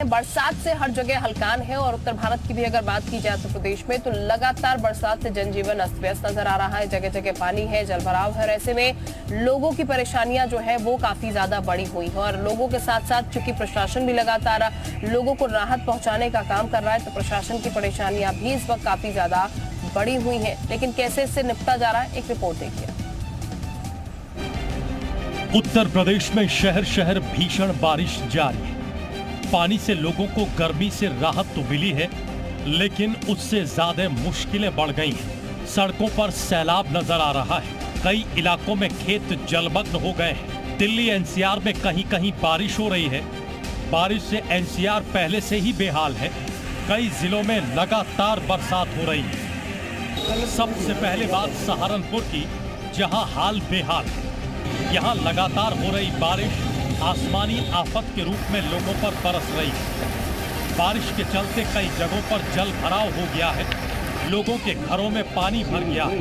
बरसात से हर जगह हलकान है और उत्तर भारत की भी अगर बात की जाए तो प्रदेश में तो लगातार बरसात से जनजीवन अस्त व्यस्त नजर आ रहा है। जगह जगह पानी है, जलभराव है। ऐसे में लोगों की परेशानियां जो है वो काफी ज्यादा बढ़ी हुई है और लोगों के साथ साथ चूंकि प्रशासन भी लगातार लोगों को राहत पहुंचाने का काम कर रहा है तो प्रशासन की परेशानियां भी इस वक्त काफी ज्यादा बढ़ी हुई है। लेकिन कैसे इससे निपटा जा रहा है, एक रिपोर्ट देखिए। उत्तर प्रदेश में शहर शहर भीषण बारिश जारी है। पानी से लोगों को गर्मी से राहत तो मिली है, लेकिन उससे ज्यादा मुश्किलें बढ़ गई हैं। सड़कों पर सैलाब नजर आ रहा है। कई इलाकों में खेत जलमग्न हो गए हैं। दिल्ली एनसीआर में कहीं कहीं बारिश हो रही है। बारिश से एनसीआर पहले से ही बेहाल है। कई जिलों में लगातार बरसात हो रही है। सबसे पहले बात सहारनपुर की, जहां हाल बेहाल है। यहाँ लगातार हो रही बारिश आसमानी आफत के रूप में लोगों पर बरस रही है। बारिश के चलते कई जगहों पर जल भराव हो गया है। लोगों के घरों में पानी भर गया है।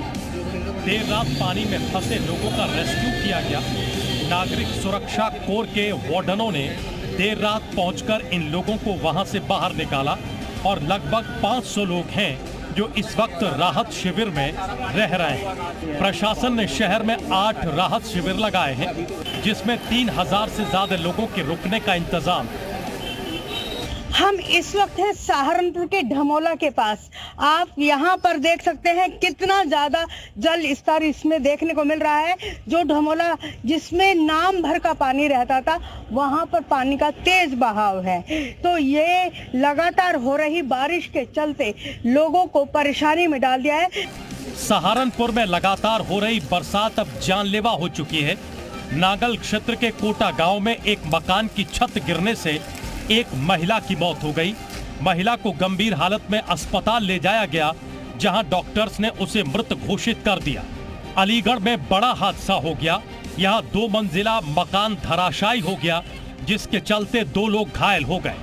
देर रात पानी में फंसे लोगों का रेस्क्यू किया गया। नागरिक सुरक्षा कोर के वार्डनों ने देर रात पहुंचकर इन लोगों को वहां से बाहर निकाला और लगभग 500 लोग हैं जो इस वक्त राहत शिविर में रह रहे हैं। प्रशासन ने शहर में 8 राहत शिविर लगाए हैं, जिसमें 3000 से ज्यादा लोगों के रुकने का इंतजाम। हम इस वक्त हैं सहारनपुर के ढमोला के पास। आप यहाँ पर देख सकते हैं कितना ज्यादा जल स्तर इसमें देखने को मिल रहा है। जो ढमोला जिसमें नाम भर का पानी रहता था, वहाँ पर पानी का तेज बहाव है। तो ये लगातार हो रही बारिश के चलते लोगों को परेशानी में डाल दिया है। सहारनपुर में लगातार हो रही बरसात अब जानलेवा हो चुकी है। नागल क्षेत्र के कोटा गांव में एक मकान की छत गिरने से एक महिला की मौत हो गई। महिला को गंभीर हालत में अस्पताल ले जाया गया, जहां डॉक्टर्स ने उसे मृत घोषित कर दिया। अलीगढ़ में बड़ा हादसा हो गया। यहां 2 मंजिला मकान धराशायी हो गया, जिसके चलते 2 लोग घायल हो गए।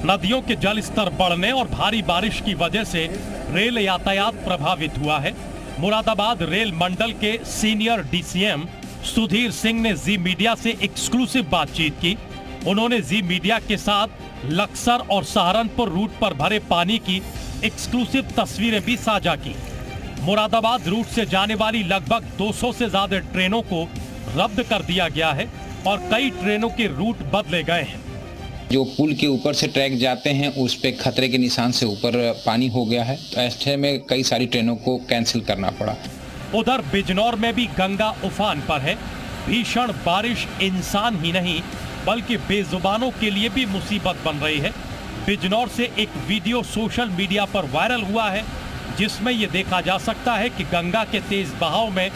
नदियों के जल स्तर बढ़ने और भारी बारिश की वजह से रेल यातायात प्रभावित हुआ है। मुरादाबाद रेल मंडल के सीनियर डीसीएम सुधीर सिंह ने जी मीडिया से एक्सक्लूसिव बातचीत की। उन्होंने जी मीडिया के साथ लक्सर और सहारनपुर रूट पर भरे पानी की एक्सक्लूसिव तस्वीरें भी साझा की। मुरादाबाद रूट से जाने वाली लगभग 200 से ज्यादा ट्रेनों को रद्द कर दिया गया है और कई ट्रेनों के रूट बदले गए हैं। जो पुल के ऊपर से ट्रैक जाते हैं उस पे खतरे के निशान से ऊपर पानी हो गया है, तो ऐसे में कई सारी ट्रेनों को कैंसिल करना पड़ा। उधर बिजनौर में भी गंगा उफान पर है। भीषण बारिश इंसान ही नहीं बल्कि बेजुबानों के लिए भी मुसीबत बन रही है। बिजनौर से एक वीडियो सोशल मीडिया पर वायरल हुआ है, जिसमें यह देखा जा सकता है कि गंगा के तेज बहाव में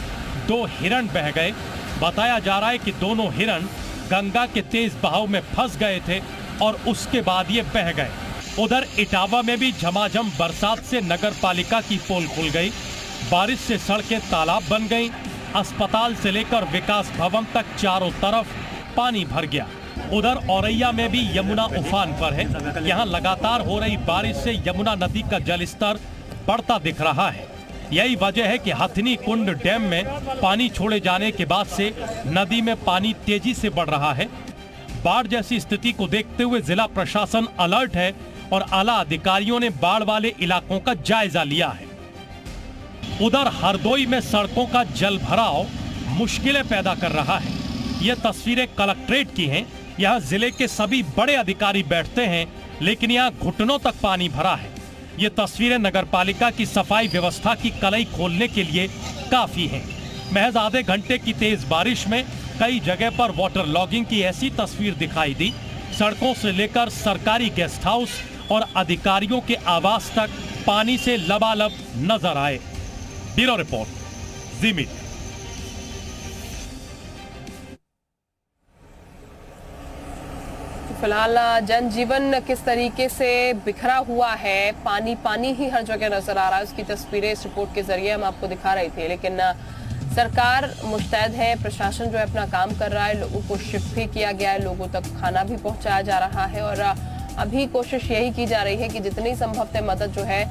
2 हिरण बह गए। बताया जा रहा है कि दोनों हिरण गंगा के तेज बहाव में फंस गए थे और उसके बाद ये बह गए। उधर इटावा में भी झमाझम बरसात से नगर पालिका की पोल खुल गई। बारिश से सड़कें तालाब बन गईं। अस्पताल से लेकर विकास भवन तक चारों तरफ पानी भर गया। उधर औरैया में भी यमुना उफान पर है। यहाँ लगातार हो रही बारिश से यमुना नदी का जलस्तर बढ़ता दिख रहा है। यही वजह है कि हथनी कुंड डैम में पानी छोड़े जाने के बाद से नदी में पानी तेजी से बढ़ रहा है। बाढ़ जैसी स्थिति को देखते हुए जिला प्रशासन अलर्ट है और आला अधिकारियों ने बाढ़ वाले इलाकों का जायजा लिया है। उधर हरदोई में सड़कों का जल भराव मुश्किलें पैदा कर रहा है। ये तस्वीरें कलेक्ट्रेट की हैं। यहाँ जिले के सभी बड़े अधिकारी बैठते हैं, लेकिन यहाँ घुटनों तक पानी भरा है। ये तस्वीरें नगरपालिका की सफाई व्यवस्था की कलई खोलने के लिए काफी हैं। महज आधे घंटे की तेज बारिश में कई जगह पर वाटर लॉगिंग की ऐसी तस्वीर दिखाई दी। सड़कों से लेकर सरकारी गेस्ट हाउस और अधिकारियों के आवास तक पानी से लबालब नजर आए। ब्यूरो रिपोर्ट, जी मीडिया। फिलहाल जनजीवन किस तरीके से बिखरा हुआ है, पानी पानी ही हर जगह नजर आ रहा है, उसकी तस्वीरें इस रिपोर्ट के जरिए हम आपको दिखा रहे थे। लेकिन सरकार मुस्तैद है, प्रशासन जो है अपना काम कर रहा है। लोगों को शिफ्ट भी किया गया है, लोगों तक खाना भी पहुंचाया जा रहा है और अभी कोशिश यही की जा रही है कि जितनी संभवतः मदद जो है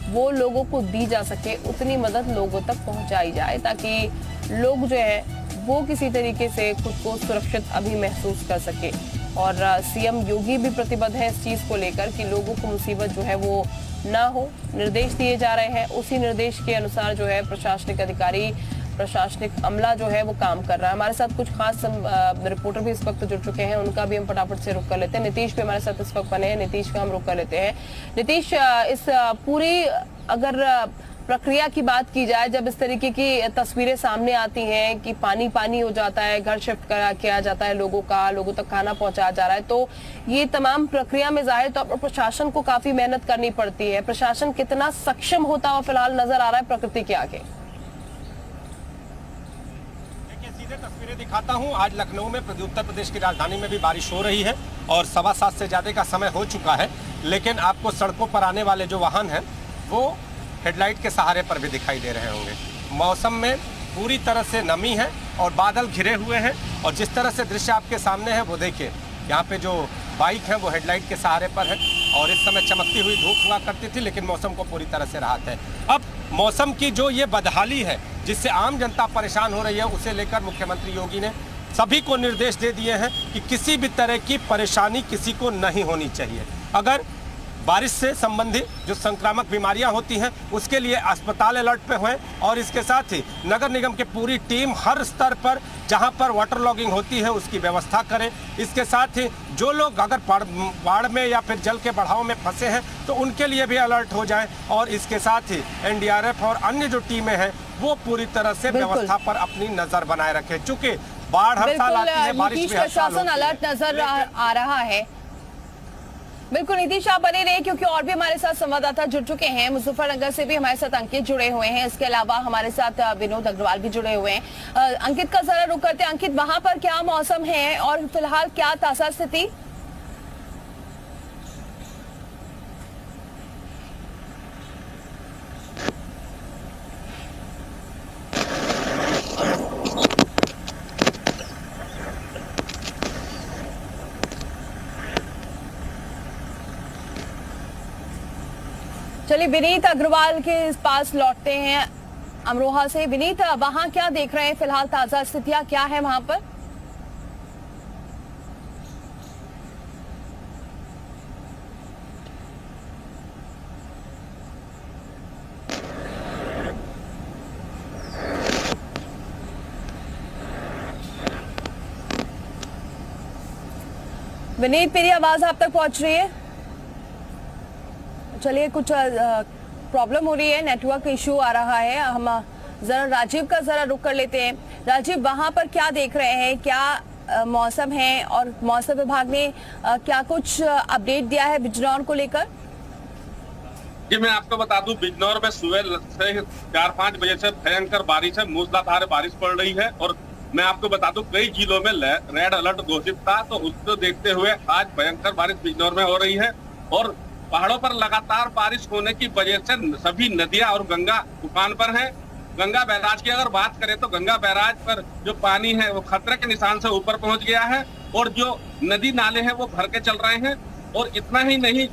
वो लोगों को दी जा सके, उतनी मदद लोगों तक पहुंचाई जाए, ताकि लोग जो है वो किसी तरीके से खुद को सुरक्षित अभी महसूस कर सके। और सीएम योगी भी प्रतिबद्ध है इस चीज को लेकर कि लोगों को मुसीबत जो है वो ना हो। निर्देश दिए जा रहे हैं, उसी निर्देश के अनुसार जो है प्रशासनिक अधिकारी, प्रशासनिक अमला जो है वो काम कर रहा है। हमारे साथ कुछ खास रिपोर्टर भी इस वक्त जुड़ चुके हैं, उनका भी हम फटाफट से रुक कर लेते हैं। नीतीश भी हमारे साथ इस वक्त बने हैं, नीतीश का हम रुक कर लेते हैं। नीतीश, इस पूरी अगर प्रक्रिया की बात की जाए, जब इस तरीके की तस्वीरें सामने आती हैं कि पानी पानी हो जाता है, घर शिफ्ट किया जाता है लोगों तक खाना पहुंचाया जा रहा है, तो ये तमाम प्रक्रिया में जाहिर तौर पर प्रशासन को काफी मेहनत करनी पड़ती है। प्रशासन कितना सक्षम होता हुआ फिलहाल नजर आ रहा है प्रकृति के आगे? तस्वीरें दिखाता हूं। आज लखनऊ में उत्तर प्रदेश की राजधानी में भी बारिश हो रही है और 7:15 से ज्यादा का समय हो चुका है, लेकिन आपको सड़कों पर आने वाले जो वाहन हैं वो हेडलाइट के सहारे पर भी दिखाई दे रहे होंगे। मौसम में पूरी तरह से नमी है और बादल घिरे हुए हैं, और जिस तरह से दृश्य आपके सामने है वो देखिए, यहाँ पे जो बाइक है वो हेडलाइट के सहारे पर है और इस समय चमकती हुई धूप हुआ करती थी, लेकिन मौसम को पूरी तरह से राहत है। अब मौसम की जो ये बदहाली है जिससे आम जनता परेशान हो रही है, उसे लेकर मुख्यमंत्री योगी ने सभी को निर्देश दे दिए हैं कि किसी भी तरह की परेशानी किसी को नहीं होनी चाहिए। अगर बारिश से संबंधित जो संक्रामक बीमारियां होती हैं उसके लिए अस्पताल अलर्ट पे हुए, और इसके साथ ही नगर निगम की पूरी टीम हर स्तर पर जहां पर वाटर लॉगिंग होती है उसकी व्यवस्था करें। इसके साथ ही जो लोग अगर बाढ़ में या फिर जल के बढ़ाव में फंसे हैं तो उनके लिए भी अलर्ट हो जाएं, और इसके साथ ही एनडीआरएफ और अन्य जो टीमें हैं वो पूरी तरह से व्यवस्था पर अपनी नजर बनाए रखें। चूंकि बाढ़ हर साल आती है, बारिश भी हर साल होती है। अलर्ट नजर आ रहा है। बिल्कुल नीतीश, आप बने रहे क्योंकि और भी हमारे साथ संवाददाता जुड़ चुके हैं। मुजफ्फरनगर से भी हमारे साथ अंकित जुड़े हुए हैं, इसके अलावा हमारे साथ विनोद अग्रवाल भी जुड़े हुए हैं। अंकित का जरा रुख करते हैं। अंकित, वहां पर क्या मौसम है और फिलहाल क्या ताजा स्थिति? चलिए विनीत अग्रवाल के पास लौटते हैं अमरोहा से। विनीत, वहां क्या देख रहे हैं फिलहाल, ताजा स्थितियां क्या है वहां पर? विनीत, मेरी आवाज आप तक पहुंच रही है? चलिए, कुछ प्रॉब्लम हो रही है, नेटवर्क इशू आ रहा है। हम जरा राजीव का जरा रुक कर लेते हैं। राजीव, वहां पर क्या देख रहे हैं, क्या मौसम है और मौसम विभाग ने क्या कुछ अपडेट दिया है बिजनौर को लेकर? जी, मैं आपको बता दूं, बिजनौर में सुबह से 4-5 बजे से भयंकर बारिश है, मूसलाधार बारिश पड़ रही है। और मैं आपको बता दूं, कई जिलों में रेड अलर्ट घोषित था, तो उसको देखते हुए आज भयंकर बारिश बिजनौर में हो रही है। और पहाड़ों पर लगातार बारिश होने की वजह से सभी नदियां और गंगा उफान पर हैं। गंगा बैराज की अगर बात करें तो गंगा बैराज पर जो पानी है वो खतरे के निशान से ऊपर पहुंच गया है, और जो नदी नाले हैं वो भर के चल रहे हैं। और इतना ही नहीं,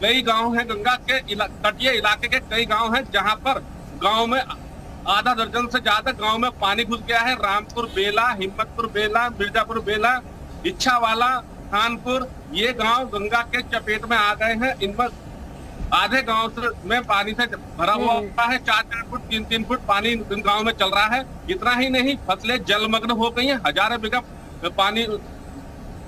कई गांव हैं गंगा के तटीय इलाके के कई गांव हैं जहां पर गांव में आधा दर्जन से ज्यादा गांव में पानी घुस गया है। रामपुर बेला, हिम्मतपुर बेला, मिर्जापुर बेला, इच्छावाला, खानपुर, ये गांव गंगा के चपेट में आ गए हैं। इनमें आधे गांव में पानी से भरा हुआ है, 4-4 फुट 3-3 फुट पानी इन गांव में चल रहा है। इतना ही नहीं, फसलें जलमग्न हो गई हैं, हजारों बीघा पानी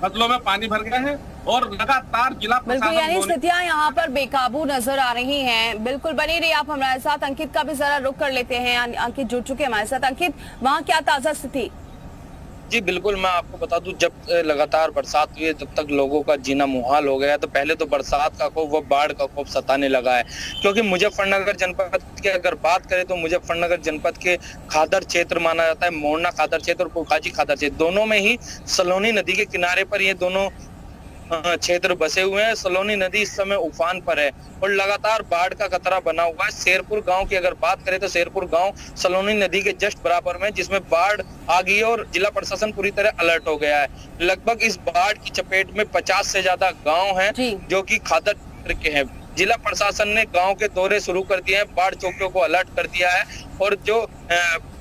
फसलों में पानी भर गए हैं, और लगातार जिला प्रशासन, यानी स्थितियां यहाँ पर बेकाबू नजर आ रही हैं। बिल्कुल बनी रही आप हमारे साथ। अंकित का भी जरा रुख कर लेते हैं, अंकित जुड़ चुके हैं हमारे साथ। अंकित, वहाँ क्या ताजा स्थिति? जी बिल्कुल, मैं आपको बता दूं, जब लगातार बरसात हुई है तब तक लोगों का जीना मुहाल हो गया है। तो पहले तो बरसात का खौफ व बाढ़ का खौफ सताने लगा है, क्योंकि मुजफ्फरनगर जनपद की अगर बात करें तो मुजफ्फरनगर जनपद के खादर क्षेत्र माना जाता है, मोरना खादर क्षेत्र और कोकाजी खादर क्षेत्र, दोनों में ही सलोनी नदी के किनारे पर ये दोनों क्षेत्र बसे हुए हैं। सलोनी नदी इस समय उफान पर है और लगातार बाढ़ का खतरा बना हुआ है। शेरपुर गांव की अगर बात करें तो शेरपुर गांव सलोनी नदी के जस्ट बराबर में, जिसमें बाढ़ आ गई है और जिला प्रशासन पूरी तरह अलर्ट हो गया है। लगभग इस बाढ़ की चपेट में 50 से ज्यादा गांव हैं जो कि खादर क्षेत्र के हैं। जिला प्रशासन ने गांव के दौरे शुरू कर दिए हैं, बाढ़ चौकियों को अलर्ट कर दिया है, और जो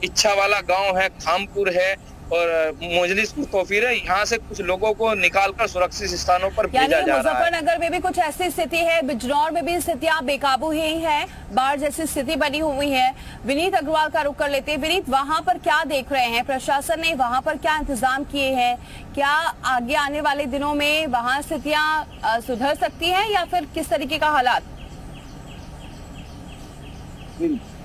इच्छा वाला गांव है, खामपुर है, और मुजलिसपुर तोफीर है, यहाँ से कुछ लोगों को निकालकर सुरक्षित स्थानों पर यानी भेजा जा रहा है। मुजफ्फरनगर में भी कुछ ऐसी स्थिति है, बिजनौर में भी स्थितियां बेकाबू ही है, बाढ़ जैसी स्थिति बनी हुई है। विनीत अग्रवाल का रुख कर लेते हैं। विनीत, वहां पर क्या देख रहे हैं? प्रशासन ने वहां पर क्या इंतजाम किए हैं? क्या आगे आने वाले दिनों में वहां स्थितियां सुधर सकती हैं या फिर किस तरीके का हालात?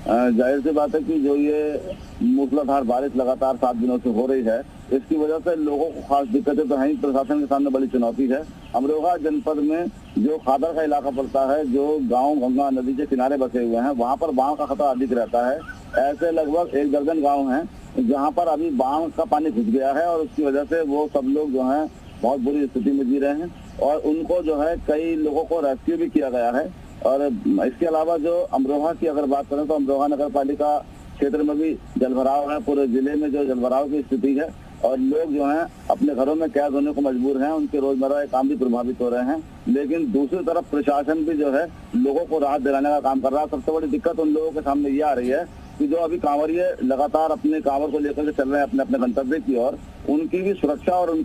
जाहिर सी बात है कि जो ये मूसलाधार बारिश लगातार 7 दिनों से हो रही है, इसकी वजह से लोगों को खास दिक्कतें तो हैं, प्रशासन के सामने बड़ी चुनौती है। अमरोहा जनपद में जो खादर का इलाका पड़ता है, जो गांव गंगा नदी के किनारे बसे हुए हैं, वहां पर बाढ़ का खतरा अधिक रहता है। ऐसे लगभग 1 दर्जन गाँव हैं जहाँ पर अभी बाढ़ का पानी घुस गया है और उसकी वजह से वो सब लोग जो है बहुत बुरी स्थिति में जी रहे हैं और उनको जो है कई लोगों को रेस्क्यू भी किया गया है। और इसके अलावा जो अमरोहा की अगर बात करें तो अमरोहा नगर पालिका क्षेत्र में भी जलभराव है, पूरे जिले में जो जलभराव की स्थिति है और लोग जो हैं अपने घरों में कैद होने को मजबूर हैं, उनके रोजमर्रा के काम भी प्रभावित हो रहे हैं। लेकिन दूसरी तरफ प्रशासन भी जो है लोगों को राहत दिलाने का काम कर रहा है। सबसे बड़ी दिक्कत उन लोगों के सामने ये आ रही है कि जो अभी कांवरिये लगातार अपने कांवर को लेकर के चल रहे हैं अपने अपने गंतव्य की ओर, उनकी भी सुरक्षा और उनकी